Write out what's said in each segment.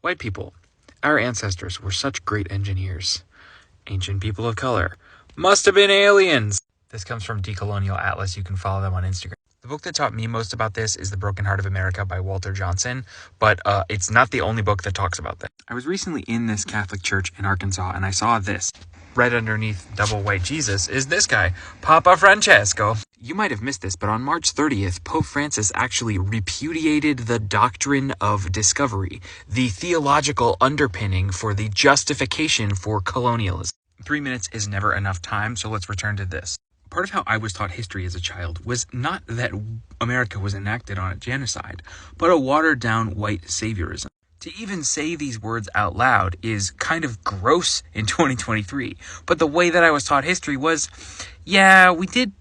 White people. Our ancestors were such great engineers. Ancient people of color. Must have been aliens. This comes from Decolonial Atlas. You can follow them on Instagram. The book that taught me most about this is The Broken Heart of America by Walter Johnson, but it's not the only book that talks about this. I was recently in this Catholic church in Arkansas, and I saw this. Right underneath double white Jesus is this guy, Papa Francesco. You might have missed this, but on March 30th, Pope Francis actually repudiated the doctrine of discovery, the theological underpinning for the justification for colonialism. 3 minutes is never enough time, so let's return to this. Part of how I was taught history as a child was not that America was enacted on a genocide, but a watered-down white saviorism. To even say these words out loud is kind of gross in 2023, but the way that I was taught history was, yeah, we did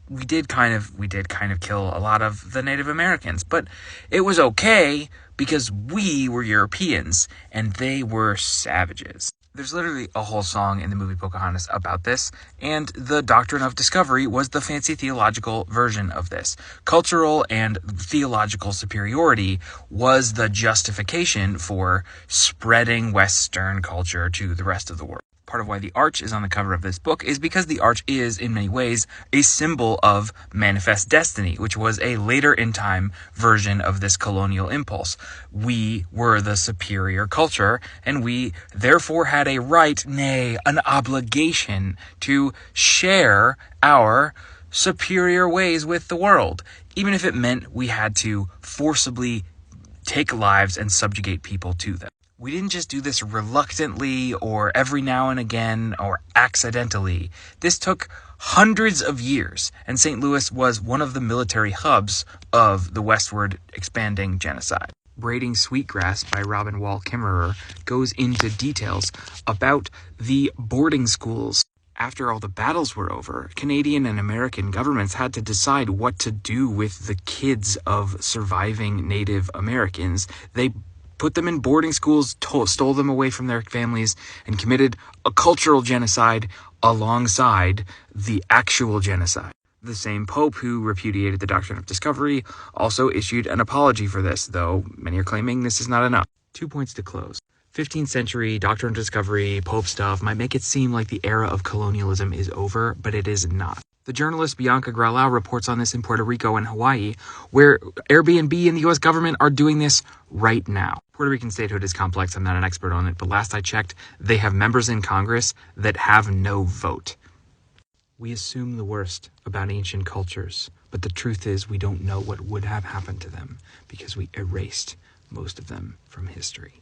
kind of kill a lot of the Native Americans, but it was okay because we were Europeans and they were savages. There's literally a whole song in the movie Pocahontas about this, and the doctrine of discovery was the fancy theological version of this. Cultural and theological superiority was the justification for spreading Western culture to the rest of the world. Part of why the arch is on the cover of this book is because the arch is, in many ways, a symbol of manifest destiny, which was a later in time version of this colonial impulse. We were the superior culture, and we therefore had a right, nay, an obligation to share our superior ways with the world, even if it meant we had to forcibly take lives and subjugate people to them. We didn't just do this reluctantly or every now and again or accidentally. This took hundreds of years, and St. Louis was one of the military hubs of the westward expanding genocide. Braiding Sweetgrass by Robin Wall Kimmerer goes into details about the boarding schools. After all the battles were over, Canadian and American governments had to decide what to do with the kids of surviving Native Americans. They put them in boarding schools, stole them away from their families, and committed a cultural genocide alongside the actual genocide. The same Pope who repudiated the doctrine of discovery also issued an apology for this, though many are claiming this is not enough. 2 points to close. 15th century doctrine of discovery, Pope stuff might make it seem like the era of colonialism is over, but it is not. The journalist Bianca Graulau reports on this in Puerto Rico and Hawaii, where Airbnb and the U.S. government are doing this right now. Puerto Rican statehood is complex. I'm not an expert on it, but last I checked, they have members in Congress that have no vote. We assume the worst about ancient cultures, but the truth is we don't know what would have happened to them because we erased most of them from history.